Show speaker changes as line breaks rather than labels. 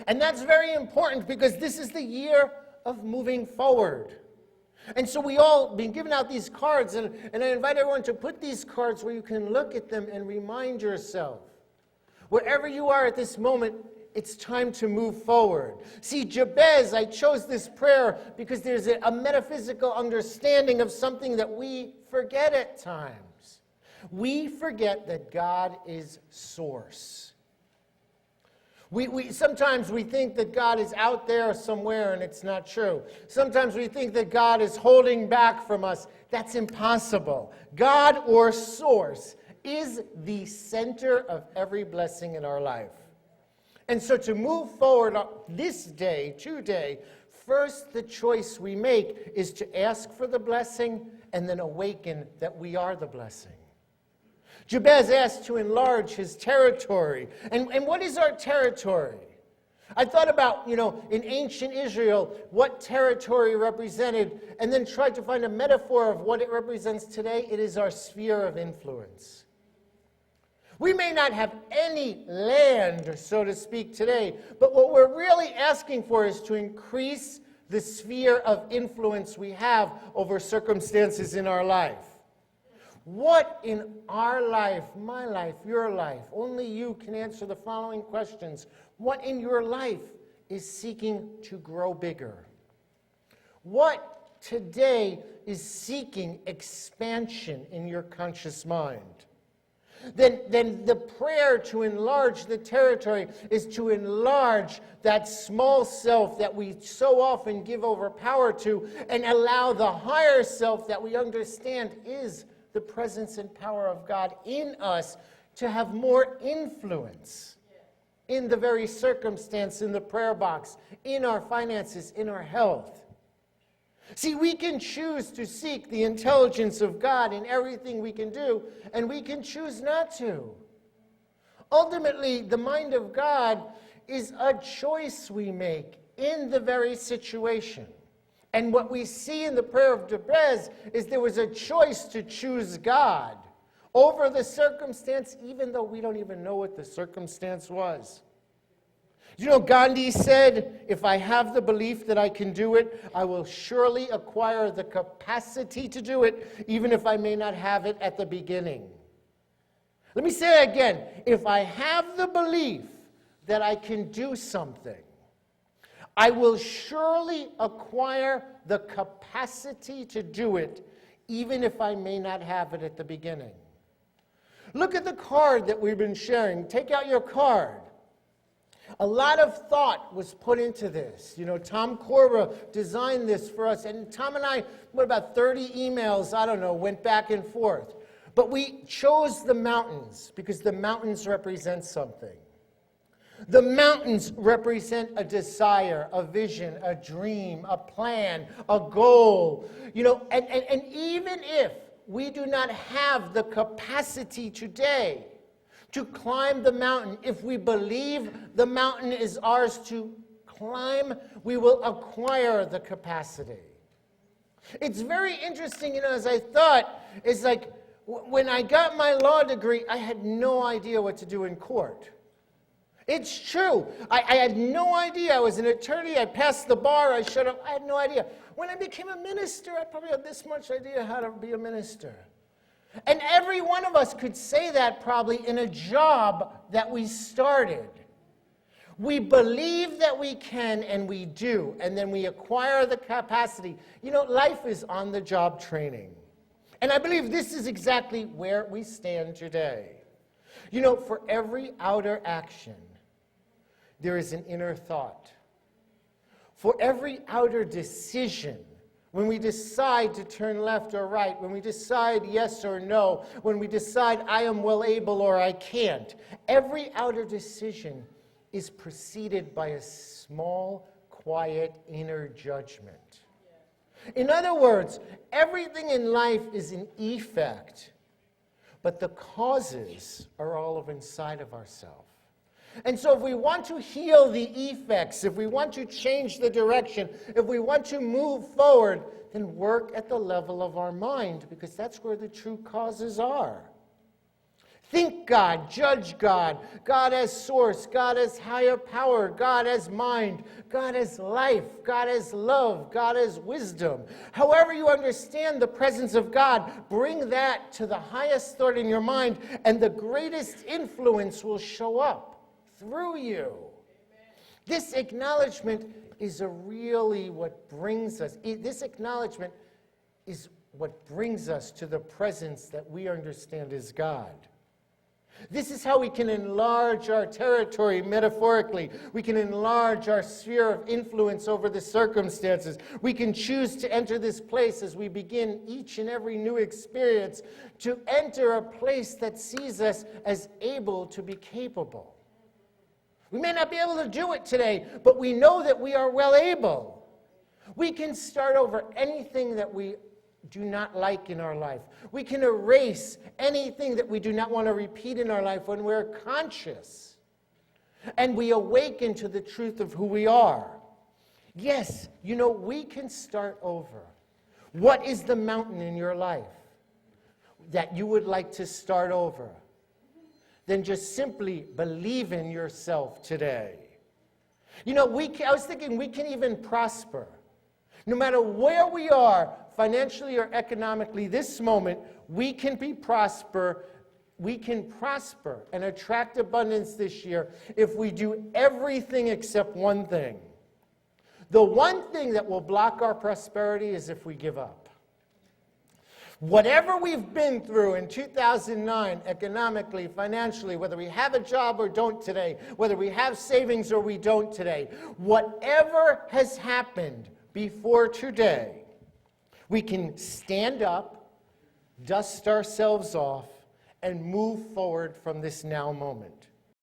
And that's very important because this is the year of moving forward. And so we all been giving out these cards, and I invite everyone to put these cards where you can look at them and remind yourself. Wherever you are at this moment, it's time to move forward. See, Jabez, I chose this prayer because there's a metaphysical understanding of something that we forget at times. We forget that God is source. Sometimes we think that God is out there somewhere, and it's not true. Sometimes we think that God is holding back from us. That's impossible. God, or source, is the center of every blessing in our life. And so to move forward this day, today, first the choice we make is to ask for the blessing and then awaken that we are the blessing. Jabez asked to enlarge his territory. And what is our territory? I thought about, in ancient Israel, what territory represented, and then tried to find a metaphor of what it represents today. It is our sphere of influence. We may not have any land, so to speak, today, but what we're really asking for is to increase the sphere of influence we have over circumstances in our life. What in our life, my life, your life, only you can answer the following questions. What in your life is seeking to grow bigger? What today is seeking expansion in your conscious mind? Then the prayer to enlarge the territory is to enlarge that small self that we so often give over power to and allow the higher self that we understand is the presence and power of God in us to have more influence in the very circumstance, in the prayer box, in our finances, in our health. See, we can choose to seek the intelligence of God in everything we can do, and we can choose not to. Ultimately, the mind of God is a choice we make in the very situation. And what we see in the prayer of Jabez is there was a choice to choose God over the circumstance, even though we don't even know what the circumstance was. Gandhi said, if I have the belief that I can do it, I will surely acquire the capacity to do it, even if I may not have it at the beginning. Let me say it again. If I have the belief that I can do something, I will surely acquire the capacity to do it, even if I may not have it at the beginning. Look at the card that we've been sharing. Take out your card. A lot of thought was put into this. Tom Corba designed this for us, and Tom and I, about 30 emails, went back and forth. But we chose the mountains because the mountains represent something. The mountains represent a desire, a vision, a dream, a plan, a goal. And even if we do not have the capacity today to climb the mountain, if we believe the mountain is ours to climb, we will acquire the capacity. It's very interesting, as I thought, it's like when I got my law degree, I had no idea what to do in court. It's true. I had no idea. I was an attorney. I passed the bar. I showed up. I had no idea. When I became a minister, I probably had this much idea how to be a minister. And every one of us could say that probably in a job that we started. We believe that we can, and we do, and then we acquire the capacity. Life is on-the-job training. And I believe this is exactly where we stand today. For every outer action, there is an inner thought. For every outer decision, when we decide to turn left or right, when we decide yes or no, when we decide I am well able or I can't, every outer decision is preceded by a small, quiet inner judgment. In other words, everything in life is an effect, but the causes are all of inside of ourselves. And so if we want to heal the effects, if we want to change the direction, if we want to move forward, then work at the level of our mind, because that's where the true causes are. Think God, judge God, God as source, God as higher power, God as mind, God as life, God as love, God as wisdom. However you understand the presence of God, bring that to the highest thought in your mind, and the greatest influence will show up through you. This acknowledgement is really what brings us, this acknowledgement is what brings us to the presence that we understand as God. This is how we can enlarge our territory metaphorically. We can enlarge our sphere of influence over the circumstances. We can choose to enter this place as we begin each and every new experience to enter a place that sees us as able to be capable. We may not be able to do it today, but we know that we are well able. We can start over anything that we do not like in our life. We can erase anything that we do not want to repeat in our life when we're conscious and we awaken to the truth of who we are. Yes, we can start over. What is the mountain in your life that you would like to start over? Then just simply believe in yourself today. I was thinking we can even prosper. No matter where we are, financially or economically, this moment, we can prosper and attract abundance this year if we do everything except one thing. The one thing that will block our prosperity is if we give up. Whatever we've been through in 2009, economically, financially, whether we have a job or don't today, whether we have savings or we don't today, whatever has happened before today, we can stand up, dust ourselves off, and move forward from this now moment.